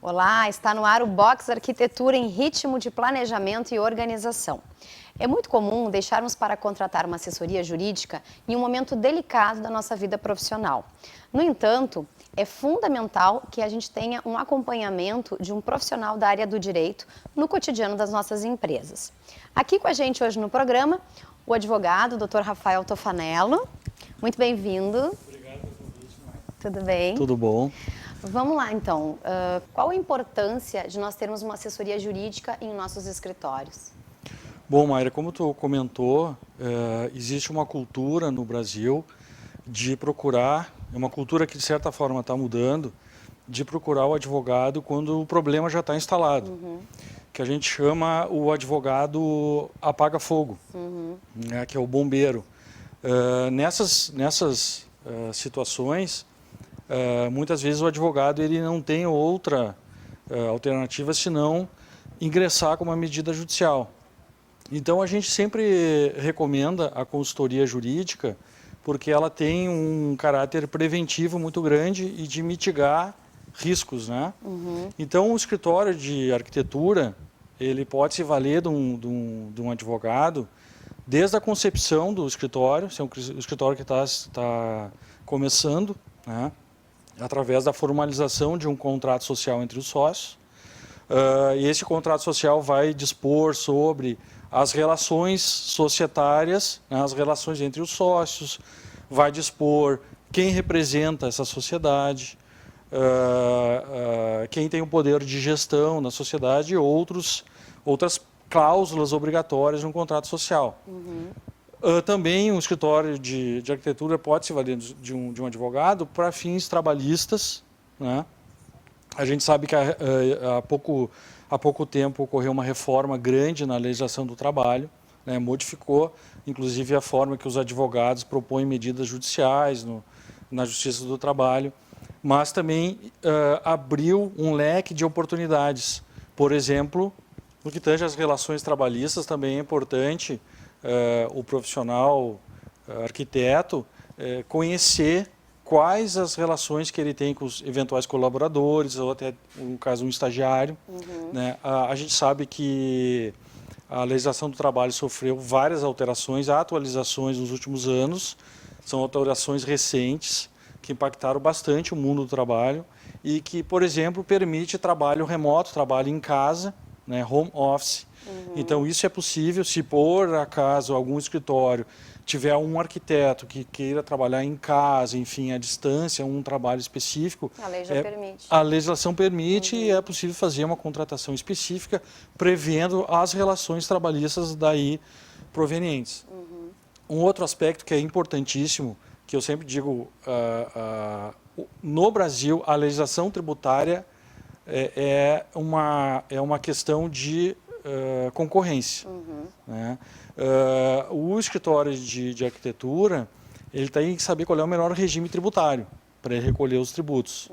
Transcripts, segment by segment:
Olá, está no ar o Box Arquitetura em ritmo de planejamento e organização. É muito comum deixarmos para contratar uma assessoria jurídica em um momento delicado da nossa vida profissional. No entanto, é fundamental que a gente tenha um acompanhamento de um profissional da área do direito no cotidiano das nossas empresas. Aqui com a gente hoje no programa, o advogado Dr. Rafael Tofanello. Muito bem-vindo. Obrigado pelo convite, Maia. Tudo bem? Tudo bom. Vamos lá, então. Qual a importância de nós termos uma assessoria jurídica em nossos escritórios? Bom, Mayra, como tu comentou, existe uma cultura no Brasil de procurar, é uma cultura que de certa forma está mudando, de procurar o advogado quando o problema já está instalado, que a gente chama o advogado apaga-fogo, né, que é o bombeiro. Nessas situações, muitas vezes o advogado ele não tem outra alternativa senão ingressar com uma medida judicial. Então a gente sempre recomenda a consultoria jurídica porque ela tem um caráter preventivo muito grande e de mitigar riscos, né? Então o escritório de arquitetura ele pode se valer de um advogado desde a concepção do escritório, se é um escritório que está começando, né? Através da formalização de um contrato social entre os sócios. E esse contrato social vai dispor sobre as relações societárias, né, as relações entre os sócios, vai dispor quem representa essa sociedade, quem tem o poder de gestão na sociedade e outras cláusulas obrigatórias de um contrato social. Também um escritório de arquitetura pode se valer de um advogado para fins trabalhistas, né? A gente sabe que há pouco tempo ocorreu uma reforma grande na legislação do trabalho, né? Modificou, inclusive, a forma que os advogados propõem medidas judiciais na Justiça do Trabalho, mas também abriu um leque de oportunidades. Por exemplo, no que tange às relações trabalhistas, também é importante o profissional arquiteto conhecer quais as relações que ele tem com os eventuais colaboradores, ou até, no caso, um estagiário. Né? A gente sabe que a legislação do trabalho sofreu várias alterações, atualizações nos últimos anos, são alterações recentes, que impactaram bastante o mundo do trabalho e que, por exemplo, permite trabalho remoto, trabalho em casa, né, home office. Então, isso é possível se, por acaso, algum escritório tiver um arquiteto que queira trabalhar em casa, enfim, à distância, um trabalho específico. A lei já permite. A legislação permite e é possível fazer uma contratação específica prevendo as relações trabalhistas daí provenientes. Um outro aspecto que é importantíssimo, que eu sempre digo, no Brasil, a legislação tributária é uma questão de concorrência. Né? O escritório de arquitetura ele tem que saber qual é o melhor regime tributário para ele recolher os tributos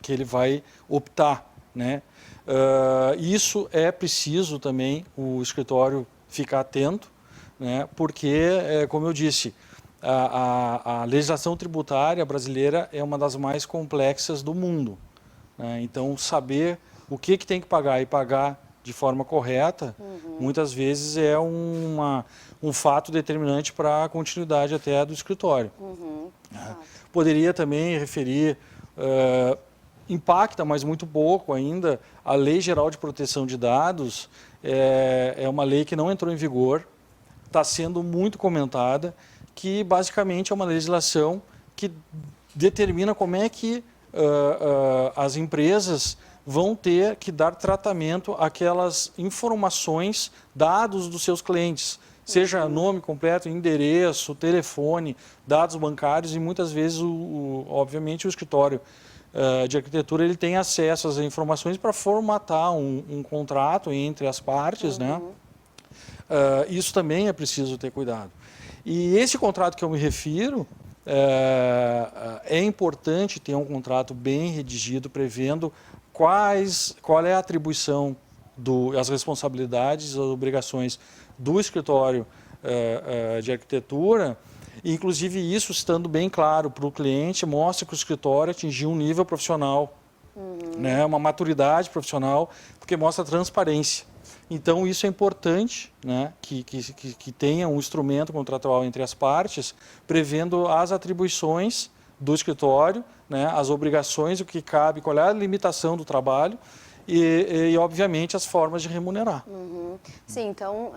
que ele vai optar. Né? Isso é preciso também o escritório ficar atento, né? Porque, como eu disse, a legislação tributária brasileira é uma das mais complexas do mundo. Né? Então, saber o que tem que pagar e pagar de forma correta, muitas vezes é um fato determinante para a continuidade até do escritório. Poderia também referir, impacta, mas muito pouco ainda, a Lei Geral de Proteção de Dados é uma lei que não entrou em vigor, está sendo muito comentada, que basicamente é uma legislação que determina como é que as empresas vão ter que dar tratamento àquelas informações, dados dos seus clientes, seja nome completo, endereço, telefone, dados bancários e muitas vezes, obviamente, o escritório de arquitetura ele tem acesso às informações para formatar um contrato entre as partes, né? Isso também é preciso ter cuidado. E esse contrato que eu me refiro, é importante ter um contrato bem redigido, prevendo qual é a atribuição, as responsabilidades, as obrigações do escritório de arquitetura, inclusive isso estando bem claro para o cliente, mostra que o escritório atingiu um nível profissional né? Uma maturidade profissional, porque mostra transparência. Então, isso é importante, né? que tenha um instrumento contratual entre as partes, prevendo as atribuições do escritório, né? As obrigações, o que cabe, qual é a limitação do trabalho e obviamente, as formas de remunerar. Sim, então,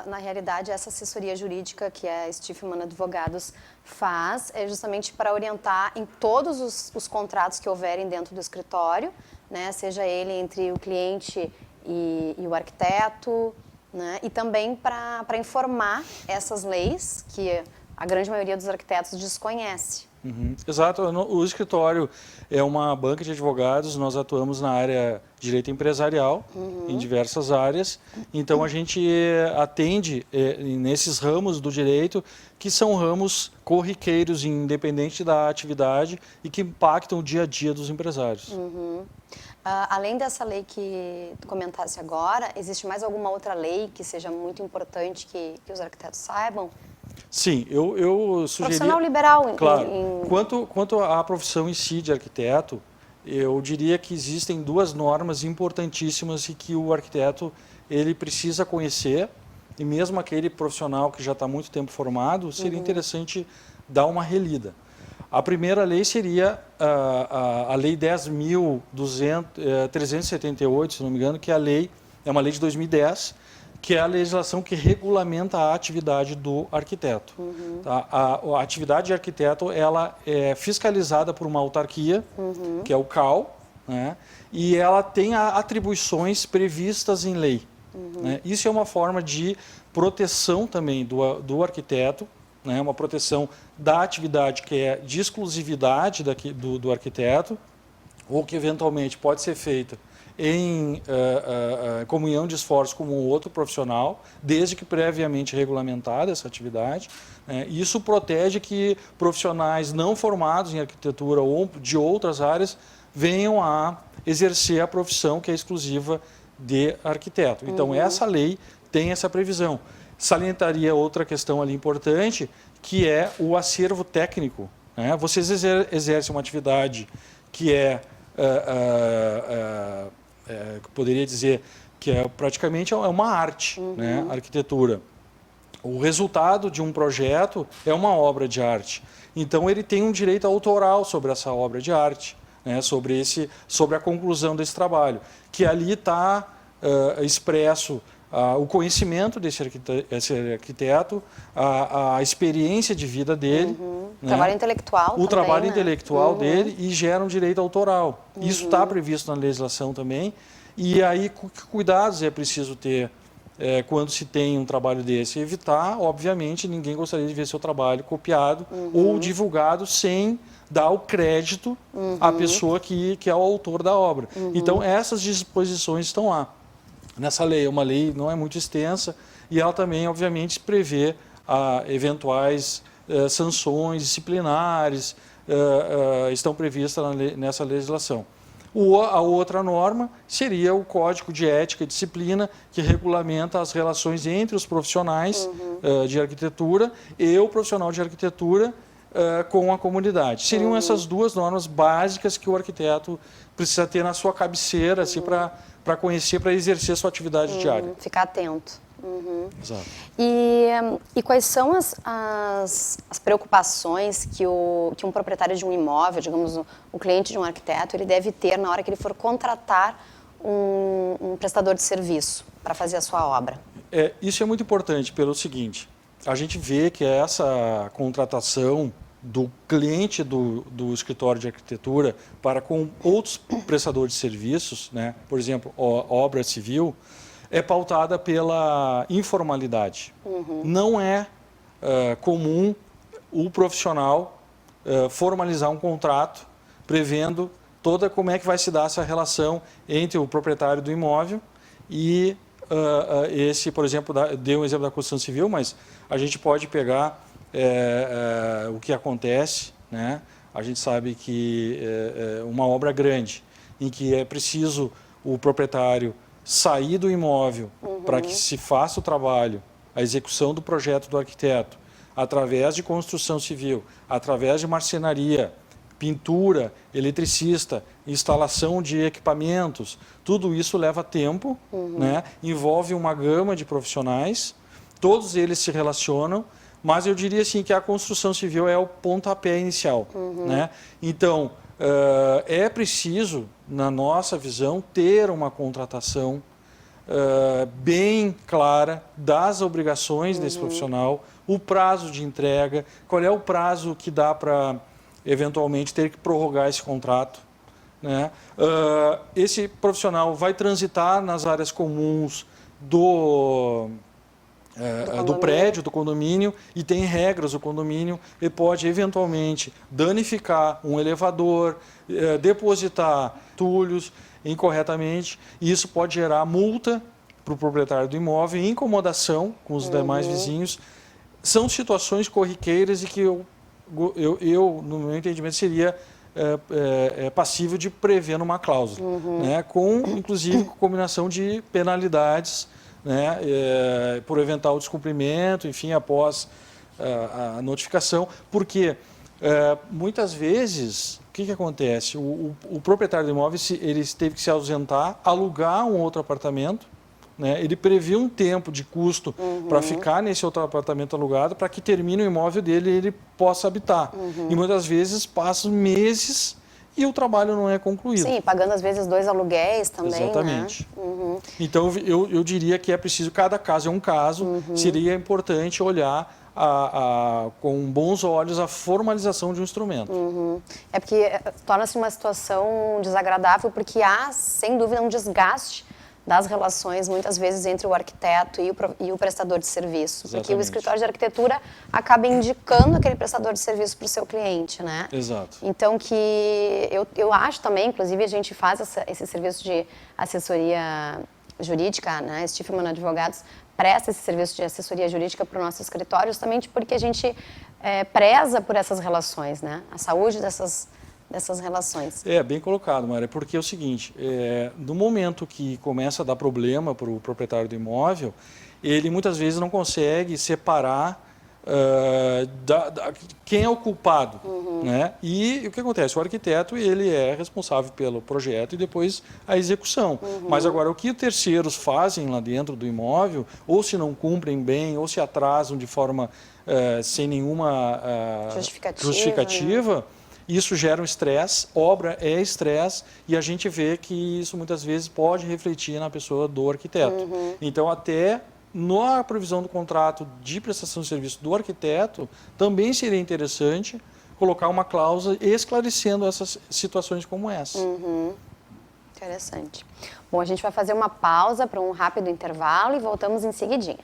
na realidade, essa assessoria jurídica que a Stifman Advogados faz é justamente para orientar em todos os contratos que houverem dentro do escritório, né? Seja ele entre o cliente e o arquiteto, né? E também para informar essas leis que a grande maioria dos arquitetos desconhece. Exato. O escritório é uma banca de advogados, nós atuamos na área de direito empresarial, em diversas áreas, então a gente atende nesses ramos do direito, que são ramos corriqueiros, independente da atividade e que impactam o dia a dia dos empresários. Além dessa lei que tu comentasse agora, existe mais alguma outra lei que seja muito importante que os arquitetos saibam? Sim, eu sugeri... Profissional liberal. Claro. Quanto à profissão em si de arquiteto, eu diria que existem duas normas importantíssimas e que o arquiteto ele precisa conhecer, e mesmo aquele profissional que já está há muito tempo formado, seria interessante dar uma relida. A primeira lei seria a Lei 10.378, se não me engano, que é uma lei de 2010, que é a legislação que regulamenta a atividade do arquiteto. Tá? A atividade de arquiteto ela é fiscalizada por uma autarquia, que é o CAL, né? E ela tem atribuições previstas em lei. Né? Isso é uma forma de proteção também do arquiteto, né? Uma proteção da atividade que é de exclusividade do arquiteto, ou que eventualmente pode ser feita em comunhão de esforços com um outro profissional, desde que previamente regulamentada essa atividade. Isso protege que profissionais não formados em arquitetura ou de outras áreas venham a exercer a profissão que é exclusiva de arquiteto. Então, essa lei tem essa previsão. Salientaria outra questão ali importante, que é o acervo técnico. Né? Vocês exercem uma atividade que poderia dizer que praticamente é uma arte, né? A arquitetura. O resultado de um projeto é uma obra de arte. Então, ele tem um direito autoral sobre essa obra de arte, né? sobre a conclusão desse trabalho, que ali está expresso o conhecimento desse arquiteto, a experiência de vida dele. Né? Trabalho intelectual o trabalho intelectual dele e gera um direito autoral. Isso está previsto na legislação também. E aí, que cuidados é preciso ter quando se tem um trabalho desse? Evitar, obviamente, ninguém gostaria de ver seu trabalho copiado ou divulgado sem dar o crédito à pessoa que é o autor da obra. Então, essas disposições estão lá. Nessa lei, uma lei não é muito extensa e ela também, obviamente, prevê eventuais sanções disciplinares, estão previstas nessa legislação. A outra norma seria o Código de Ética e Disciplina, que regulamenta as relações entre os profissionais de arquitetura e o profissional de arquitetura com a comunidade. Seriam essas duas normas básicas que o arquiteto precisa ter na sua cabeceira, assim, para conhecer, para exercer sua atividade diária. Ficar atento. Exato. E quais são as preocupações que um proprietário de um imóvel, digamos, o cliente de um arquiteto, ele deve ter na hora que ele for contratar um prestador de serviço para fazer a sua obra? Isso é muito importante pelo seguinte, a gente vê que essa contratação do cliente do escritório de arquitetura para com outros prestadores de serviços, né, por exemplo, obra civil, é pautada pela informalidade. Não é comum o profissional formalizar um contrato prevendo como é que vai se dar essa relação entre o proprietário do imóvel e esse, por exemplo, dei um exemplo da construção civil, mas a gente pode pegar o que acontece, né? A gente sabe que uma obra grande, em que é preciso o proprietário sair do imóvel para que se faça o trabalho, a execução do projeto do arquiteto, através de construção civil, através de marcenaria, pintura, eletricista, instalação de equipamentos, tudo isso leva tempo, né? Envolve uma gama de profissionais, todos eles se relacionam, mas eu diria assim que a construção civil é o pontapé inicial, né? Então, é preciso, na nossa visão, ter uma contratação bem clara das obrigações desse profissional, o prazo de entrega, qual é o prazo que dá para, eventualmente, ter que prorrogar esse contrato, né? Esse profissional vai transitar nas áreas comuns do prédio, do condomínio, e tem regras do condomínio, e pode eventualmente danificar um elevador, depositar entulhos incorretamente, e isso pode gerar multa para o proprietário do imóvel, incomodação com os demais vizinhos. São situações corriqueiras e que eu no meu entendimento, seria passível de prever numa cláusula, né? Inclusive, com combinação de penalidades, né? Por eventual descumprimento, enfim, após a notificação, porque muitas vezes, o que acontece? O proprietário do imóvel ele teve que se ausentar, alugar um outro apartamento, né? Ele previu um tempo de custo para ficar nesse outro apartamento alugado, para que termine o imóvel dele e ele possa habitar. E muitas vezes passam meses e o trabalho não é concluído. Sim, pagando às vezes 2 aluguéis também, exatamente. Né? Então, eu diria que é preciso, cada caso é um caso, seria importante olhar com bons olhos a formalização de um instrumento. É porque torna-se uma situação desagradável, porque há, sem dúvida, um desgaste das relações, muitas vezes, entre o arquiteto e o prestador de serviço. Exatamente. Porque o escritório de arquitetura acaba indicando aquele prestador de serviço para o seu cliente, né? Exato. Então, eu acho também, inclusive, a gente faz esse serviço de assessoria jurídica, né? Stifman Advogados presta esse serviço de assessoria jurídica para o nosso escritório, justamente porque a gente preza por essas relações, né? A saúde dessas relações. Bem colocado, Maria, porque é o seguinte, no momento que começa a dar problema para o proprietário do imóvel, ele muitas vezes não consegue separar quem é o culpado, né? E o que acontece? O arquiteto, ele é responsável pelo projeto e depois a execução. Mas agora, o que terceiros fazem lá dentro do imóvel, ou se não cumprem bem, ou se atrasam de forma sem nenhuma justificativa, né? Isso gera um estresse, obra é estresse, e a gente vê que isso muitas vezes pode refletir na pessoa do arquiteto. Então, até na previsão do contrato de prestação de serviço do arquiteto, também seria interessante colocar uma cláusula esclarecendo essas situações como essa. Interessante. Bom, a gente vai fazer uma pausa para um rápido intervalo e voltamos em seguidinha.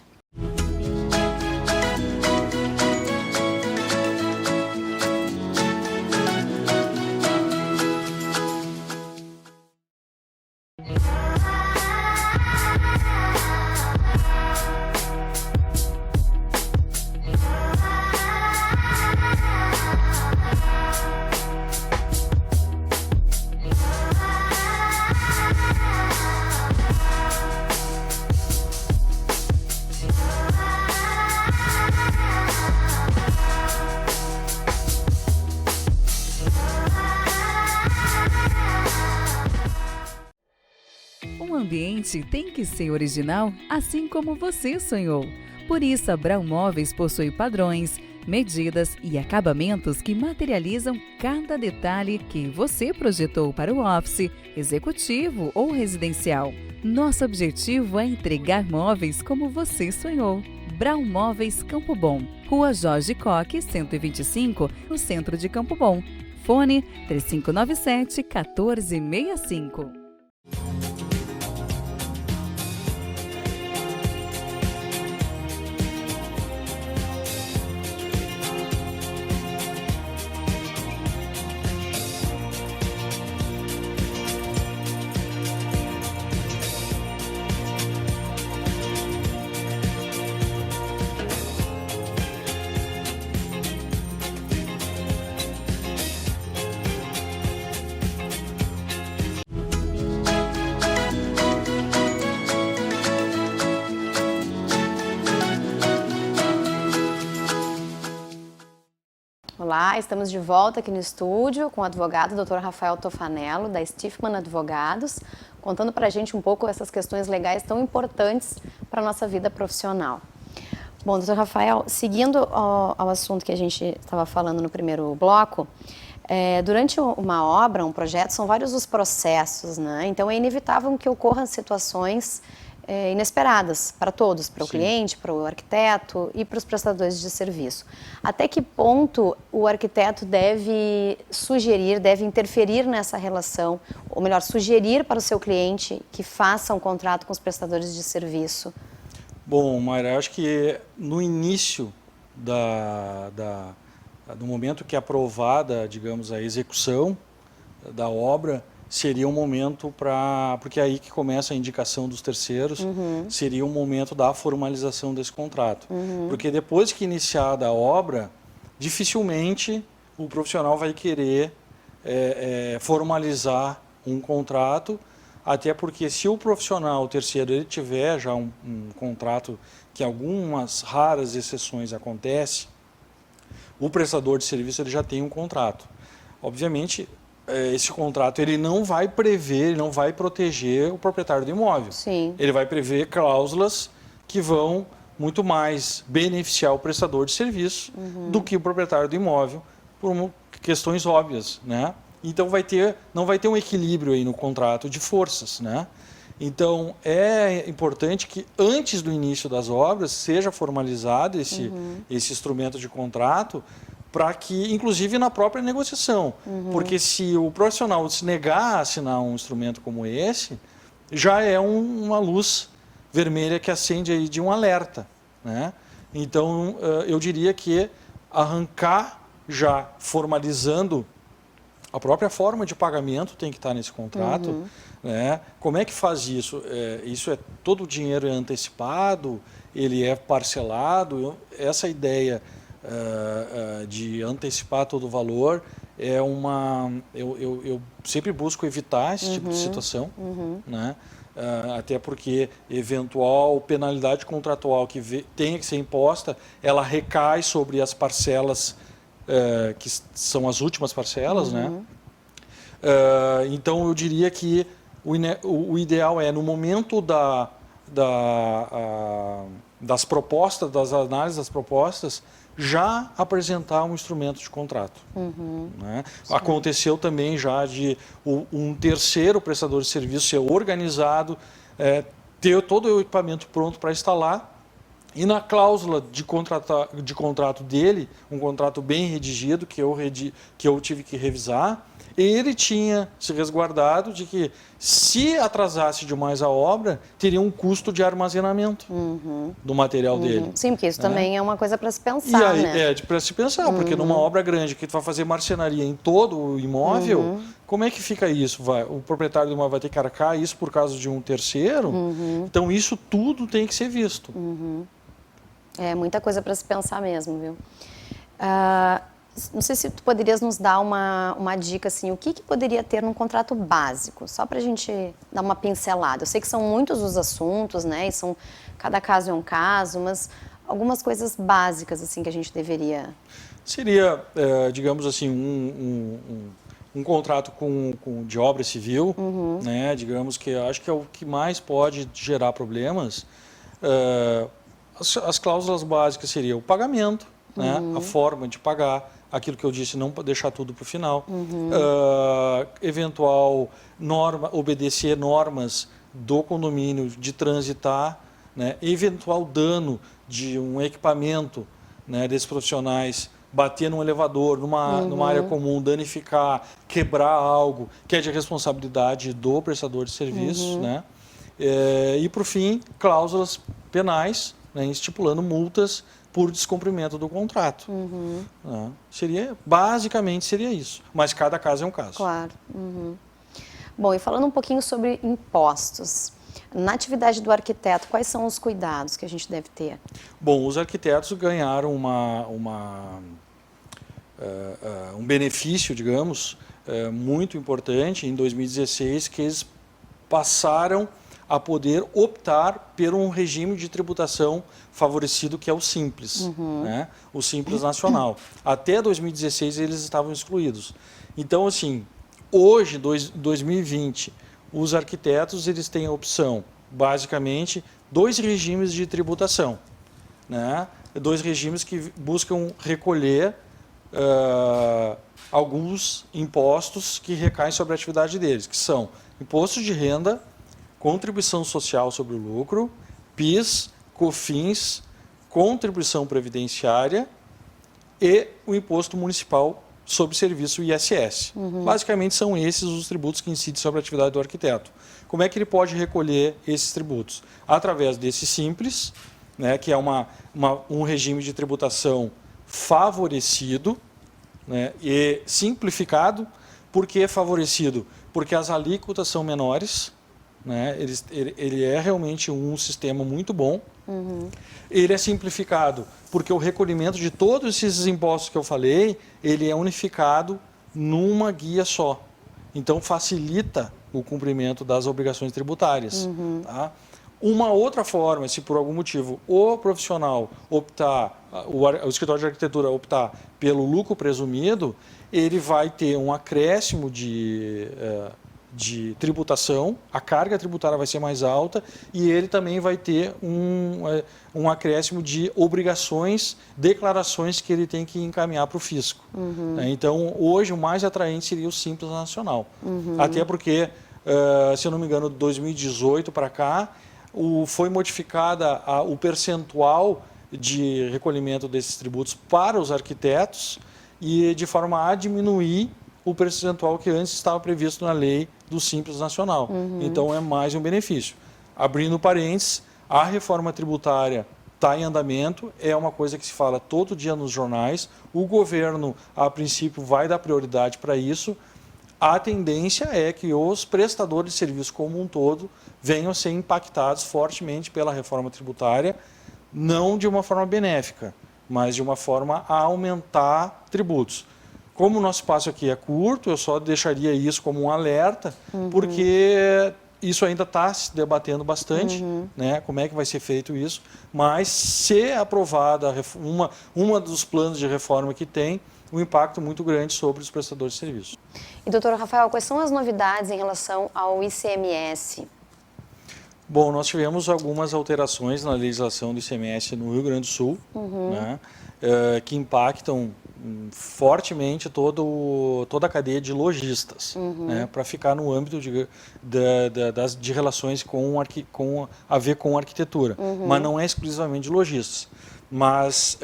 O ambiente tem que ser original, assim como você sonhou. Por isso, a Brown Móveis possui padrões, medidas e acabamentos que materializam cada detalhe que você projetou para o office, executivo ou residencial. Nosso objetivo é entregar móveis como você sonhou. Brown Móveis Campo Bom, Rua Jorge Coque, 125, no centro de Campo Bom. Fone 3597-1465. Olá, estamos de volta aqui no estúdio com o advogado Dr. Rafael Tofanello, da Stiffman Advogados, contando para a gente um pouco essas questões legais tão importantes para a nossa vida profissional. Bom, Dr. Rafael, seguindo ao assunto que a gente estava falando no primeiro bloco, durante uma obra, um projeto, são vários os processos, né? Então é inevitável que ocorram situações inesperadas para todos, para o cliente, para o arquiteto e para os prestadores de serviço. Até que ponto o arquiteto deve sugerir, deve interferir nessa relação, ou melhor, sugerir para o seu cliente que faça um contrato com os prestadores de serviço? Bom, Mayra, acho que no início no momento que é aprovada, digamos, a execução da obra, seria um momento porque é aí que começa a indicação dos terceiros, seria um momento da formalização desse contrato. Porque depois que iniciada a obra, dificilmente o profissional vai querer formalizar um contrato, até porque se o profissional, o terceiro, ele tiver já um contrato, que algumas raras exceções acontece, o prestador de serviço ele já tem um contrato. Obviamente, esse contrato ele não vai prever, ele não vai proteger o proprietário do imóvel. Sim. Ele vai prever cláusulas que vão muito mais beneficiar o prestador de serviço do que o proprietário do imóvel, por questões óbvias, né? Então não vai ter um equilíbrio aí no contrato de forças, né? Então é importante que antes do início das obras seja formalizado esse instrumento de contrato, para que, inclusive na própria negociação, porque se o profissional se negar a assinar um instrumento como esse, já é uma luz vermelha que acende aí de um alerta, né? Então eu diria que arrancar já formalizando a própria forma de pagamento tem que estar nesse contrato, né? Como é que faz isso? Todo o dinheiro é antecipado, ele é parcelado. Essa ideia de antecipar todo o valor é eu sempre busco evitar esse tipo de situação, né? Até porque eventual penalidade contratual que tenha que ser imposta, ela recai sobre as parcelas que são as últimas parcelas, né? Então eu diria que o ideal é, no momento das propostas, das análises das propostas, já apresentar um instrumento de contrato. Né? Aconteceu também já de um terceiro prestador de serviço ser organizado, ter todo o equipamento pronto para instalar, e na cláusula de contrato dele, um contrato bem redigido, que eu tive que revisar, ele tinha se resguardado de que, se atrasasse demais a obra, teria um custo de armazenamento do material dele. Sim, porque isso também é uma coisa para se E pensar, aí, né? para se pensar, porque numa obra grande que tu vai fazer marcenaria em todo o imóvel, como é que fica isso? O proprietário do imóvel vai ter que arcar isso por causa de um terceiro? Então isso tudo tem que ser visto. É muita coisa para se pensar mesmo, viu? Não sei se tu poderias nos dar uma dica, assim, o que poderia ter num contrato básico, só para a gente dar uma pincelada. Eu sei que são muitos os assuntos, né, e cada caso é um caso, mas algumas coisas básicas, assim, que a gente deveria... Seria, digamos assim, um contrato de obra civil, né, digamos que acho que é o que mais pode gerar problemas. As cláusulas básicas seriam o pagamento, né, a forma de pagar, aquilo que eu disse, não deixar tudo para o final, eventual obedecer normas do condomínio de transitar, né, eventual dano de um equipamento, né, desses profissionais, bater num elevador, numa área comum, danificar, quebrar algo, que é de responsabilidade do prestador de serviços, né? E, por fim, cláusulas penais, né, estipulando multas por descumprimento do contrato. Né? Basicamente seria isso, mas cada caso é um caso. Claro. Bom, e falando um pouquinho sobre impostos, na atividade do arquiteto, quais são os cuidados que a gente deve ter? Bom, os arquitetos ganharam um benefício, digamos, muito importante em 2016, que eles passaram a poder optar por um regime de tributação favorecido, que é o Simples, né? O Simples Nacional. Até 2016 eles estavam excluídos. Então, assim, hoje, 2020, os arquitetos eles têm a opção, basicamente, 2 regimes de tributação, né? 2 regimes que buscam recolher alguns impostos que recaem sobre a atividade deles, que são imposto de renda, contribuição social sobre o lucro, PIS, COFINS, contribuição previdenciária e o imposto municipal sobre serviço ISS. Basicamente são esses os tributos que incidem sobre a atividade do arquiteto. Como é que ele pode recolher esses tributos? Através desse Simples, né, que é um regime de tributação favorecido, né, e simplificado. Por que favorecido? Porque as alíquotas são menores, né, ele é realmente um sistema muito bom. Ele é simplificado porque o recolhimento de todos esses impostos que eu falei, ele é unificado numa guia só. Então facilita o cumprimento das obrigações tributárias. Tá? Uma outra forma, se por algum motivo o profissional optar, o escritório de arquitetura optar pelo lucro presumido, ele vai ter um acréscimo de tributação, a carga tributária vai ser mais alta e ele também vai ter um acréscimo de obrigações, declarações que ele tem que encaminhar para o fisco. Então, hoje, o mais atraente seria o Simples Nacional. Até porque, se eu não me engano, de 2018 para cá, foi modificada o percentual de recolhimento desses tributos para os arquitetos e de forma a diminuir o percentual que antes estava previsto na lei do Simples Nacional. Então, é mais um benefício. Abrindo parênteses, a reforma tributária está em andamento, é uma coisa que se fala todo dia nos jornais, o governo, a princípio, vai dar prioridade para isso. A tendência é que os prestadores de serviço como um todo venham a ser impactados fortemente pela reforma tributária, não de uma forma benéfica, mas de uma forma a aumentar tributos. Como o nosso espaço aqui é curto, eu só deixaria isso como um alerta, porque isso ainda está se debatendo bastante, né? Como é que vai ser feito isso, mas se aprovada uma dos planos de reforma que tem, um impacto muito grande sobre os prestadores de serviço. E, doutor Rafael, quais são as novidades em relação ao ICMS? Bom, nós tivemos algumas alterações na legislação do ICMS no Rio Grande do Sul, né, que impactam fortemente toda a cadeia de lojistas, né, para ficar no âmbito de relações a ver com arquitetura, mas não é exclusivamente de lojistas. Mas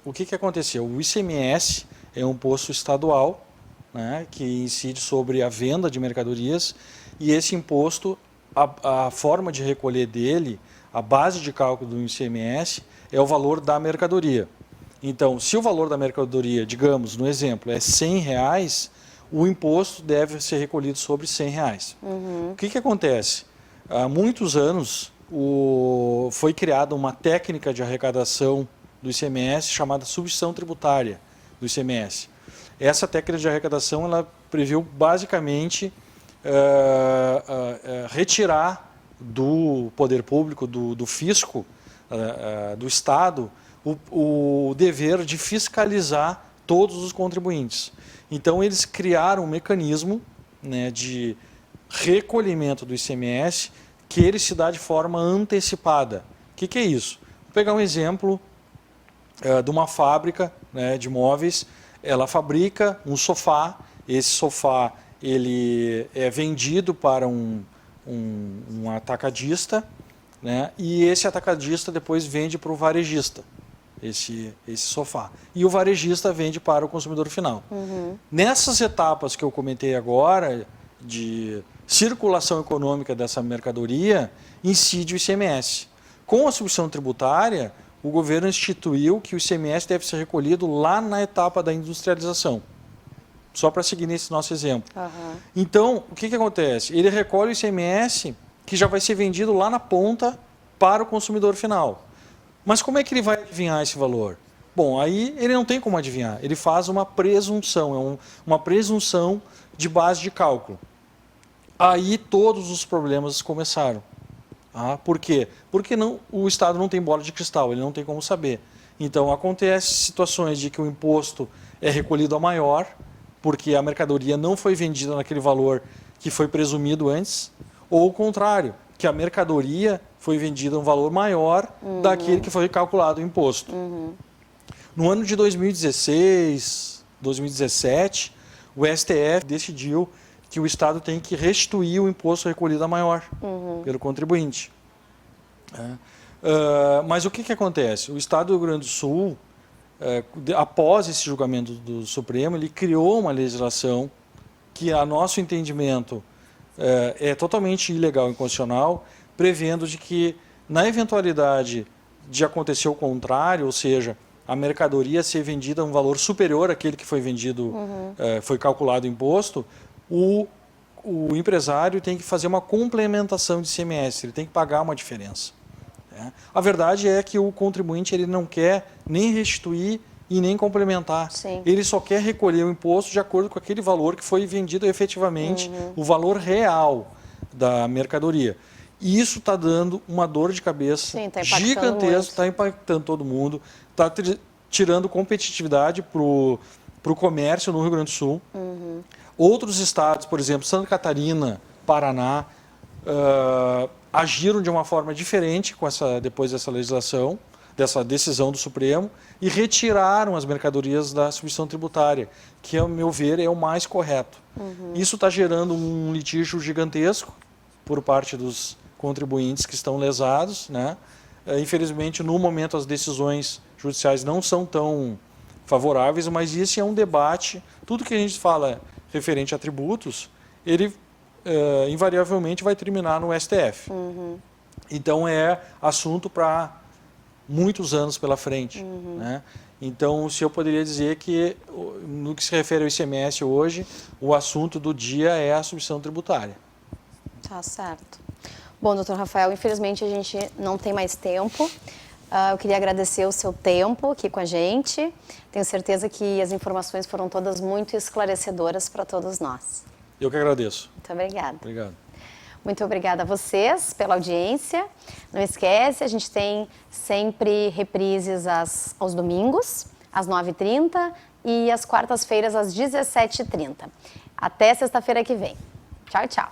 o que aconteceu? O ICMS é um imposto estadual, né, que incide sobre a venda de mercadorias, e esse imposto, a forma de recolher dele, a base de cálculo do ICMS, é o valor da mercadoria. Então, se o valor da mercadoria, digamos, no exemplo, é R$100, o imposto deve ser recolhido sobre R$100. O que acontece? Há muitos anos foi criada uma técnica de arrecadação do ICMS chamada substituição tributária do ICMS. Essa técnica de arrecadação ela previu basicamente retirar do poder público, do fisco, do Estado, o dever de fiscalizar todos os contribuintes. Então, eles criaram um mecanismo, né, de recolhimento do ICMS que ele se dá de forma antecipada. O que é isso? Vou pegar um exemplo de uma fábrica, né, de móveis. Ela fabrica um sofá, esse sofá ele é vendido para um atacadista, né, e esse atacadista depois vende para o varejista esse sofá. E o varejista vende para o consumidor final. Nessas etapas que eu comentei agora, de circulação econômica dessa mercadoria, incide o ICMS. Com a substituição tributária, o governo instituiu que o ICMS deve ser recolhido lá na etapa da industrialização. Só para seguir nesse nosso exemplo. Então, o que acontece? Ele recolhe o ICMS que já vai ser vendido lá na ponta para o consumidor final. Mas como é que ele vai adivinhar esse valor? Bom, aí ele não tem como adivinhar. Ele faz uma presunção, uma presunção de base de cálculo. Aí todos os problemas começaram. Por quê? Porque o Estado não tem bola de cristal, ele não tem como saber. Então, acontecem situações de que o imposto é recolhido a maior, porque a mercadoria não foi vendida naquele valor que foi presumido antes, ou o contrário, que a mercadoria foi vendida a um valor maior daquele que foi calculado o imposto. No ano de 2016, 2017, o STF decidiu que o Estado tem que restituir o imposto recolhido a maior pelo contribuinte. Mas o que acontece? O Estado do Rio Grande do Sul, após esse julgamento do Supremo, ele criou uma legislação que, a nosso entendimento, é totalmente ilegal e inconstitucional, prevendo de que, na eventualidade de acontecer o contrário, ou seja, a mercadoria ser vendida a um valor superior àquele que foi vendido, foi calculado o imposto, o empresário tem que fazer uma complementação de ICMS, ele tem que pagar uma diferença. A verdade é que o contribuinte ele não quer nem restituir e nem complementar. Sim. Ele só quer recolher o imposto de acordo com aquele valor que foi vendido efetivamente, o valor real da mercadoria. E isso está dando uma dor de cabeça gigantesca, está impactando todo mundo, está tirando competitividade para o comércio no Rio Grande do Sul. Outros estados, por exemplo, Santa Catarina, Paraná, agiram de uma forma diferente depois dessa legislação, dessa decisão do Supremo, e retiraram as mercadorias da substituição tributária, que, ao meu ver, é o mais correto. Isso está gerando um litígio gigantesco por parte dos contribuintes que estão lesados, né? Infelizmente, no momento, as decisões judiciais não são tão favoráveis, mas esse é um debate. Tudo que a gente fala referente a tributos, ele invariavelmente vai terminar no STF. Então, é assunto para muitos anos pela frente. Né? Então, se eu poderia dizer que, no que se refere ao ICMS hoje, o assunto do dia é a substituição tributária. Tá certo. Bom, doutor Rafael, infelizmente a gente não tem mais tempo. Eu queria agradecer o seu tempo aqui com a gente. Tenho certeza que as informações foram todas muito esclarecedoras para todos nós. Eu que agradeço. Muito obrigada. Obrigado. Muito obrigada a vocês pela audiência. Não esquece, a gente tem sempre reprises aos domingos, às 9h30 e às quartas-feiras, às 17h30. Até sexta-feira que vem. Tchau, tchau.